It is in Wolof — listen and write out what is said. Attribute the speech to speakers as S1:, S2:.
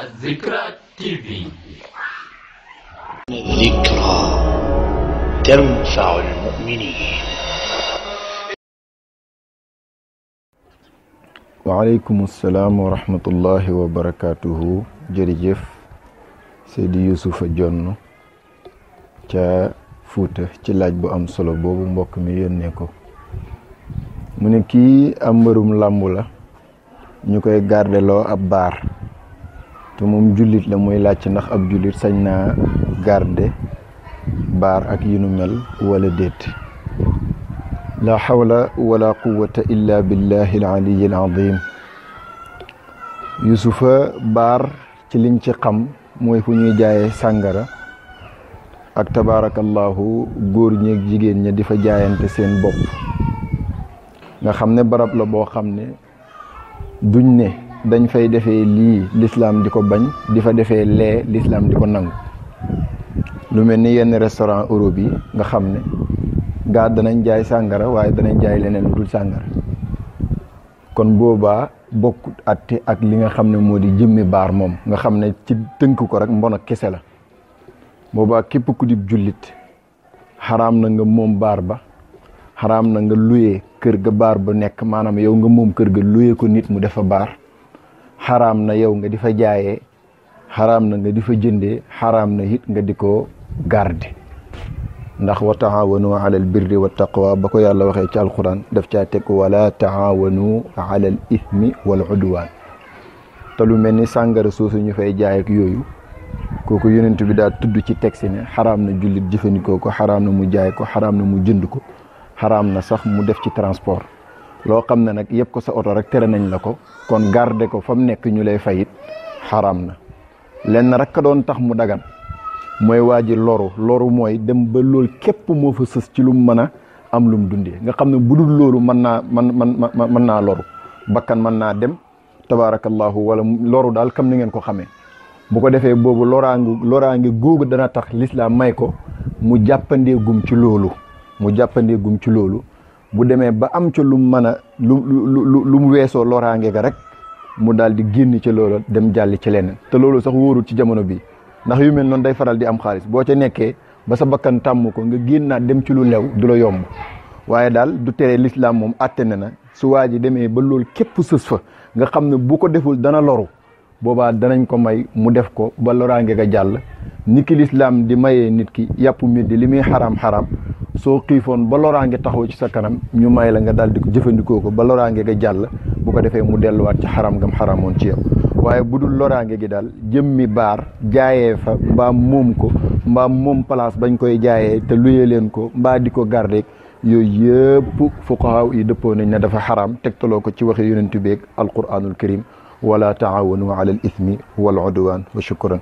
S1: الذكرى TV.
S2: الذكرى تنفع المؤمنين.
S3: وعليكم السلام ورحمة الله وبركاته. jërëjëf Seydi Youssoufa Dione ca Fuuta ci laaj bu am solo boobu mbokk mi yónnee ko. mu ne kii am mbërum làmb la ñu koy gardeloo ab baar te moom jullit la muy laaj ndax ab jullit sañ naa garde baar ak yu nu mel wala déet. la hawla wala quwwata illa billahi al-aliyyi al-azim. Youssoufa, baar ci liñ ci xam mooy fu ñuy jaayee sàngara ak tabarakallahu góor ñeeg jigéen ña di fa jaayante seen bopp nga xam ne barab la boo xam ne duñ ne dañ fay defee lii l'islam di ko bañ di fa defee lee l'islam di ko nangu. lu mel ni yenn restaurant Europe yi nga xam ne gaa danañ jaay sàngara waaye danañ jaay leneen lu dul sàngara. kon boobaa bokkut atte ak li nga xam ne moo di jëmmi baar moom nga xam ne ci tënk ko rek mbon ak kese la. boobaa képp ku di jullit xaraam na nga moom baar ba, xaraam na nga luyee kër ga baar ba nekk, maanaam yow nga moom kër ga luyee ko nit mu defa baar. xaraam na yow nga di fa jaayee, xaraam na nga di fa jëndee, xaraam na it nga di ko garde. ndax wa taawanu ala al birri wa taqwa ba ko yàlla waxee ci alquran daf caa teg wala taawanu ala al ithmi wal udwan. te lu mel ni sàngara soosu ñu fay jaay ak yooyu kooku yonent bi daal tudd ci texte ne xaraam na jullit jëfandikoo ko, xaraam na mu jaay ko, xaraam na mu jënd ko, xaraam na sax mu def ci transport. loo xam ne nag yëpp ko sa oto rek tere nañ la ko, kon garde ko fa mu nekk ñu lay fayit xaraam na. lenn rek ka doon tax mu dagan mooy waa ji loru mooy dem ba loolu képp moo fa sës ci lu mu mën a am lu mu dundee nga xam ne bu dul loolu mën naa loru, bakkan mën naa dem tabarakallahu wala loru daal comme ni ngeen ko xamee. bu ko defee boobu loraange googu dana tax l'islam may ko mu jàppandee gum ci loolu bu demee ba am ca lu mu mën a lu mu weesoo loraange ga rek mu daal di génn ci loolu dem jàlli ci leneen. te loolu sax wóorul ci jamono bi ndax yu mel noonu day faral di am xaalis boo ca nekkee ba sa bakkan tàmm ko nga génnaat dem ci lu lew du la yomb. waaye daal du tere l'islam moom àtte na su waa ji demee ba loolu képp sës fa nga xam ne bu ko deful dana loru, boobaa danañ ko may mu def ko ba loraange ga jàll. ni ki l'islam di mayee nit ki yàpp middi li muy xaraam soo xiifoon ba loraange taxaw ci sa kanam ñu may la nga daal di ko jëfandikoo ko ba loraange ga jàll, bu ko defee mu delluwaat ci xaram gam xaramoon ci yow. waaye bu dul loraange gi daal jëmmi baar jaayee fa mbaa moom ko mbaa moom place bañ koy jaayee te luyee leen ko mbaa di ko garder yooyu yëpp fuqahaa yi dëppoo nañ ne dafa xaraam, tegtaloo ko ci waxe yonent bi ak alquranul karim wala taawanu ala al ithmi wal udwan wa shukran.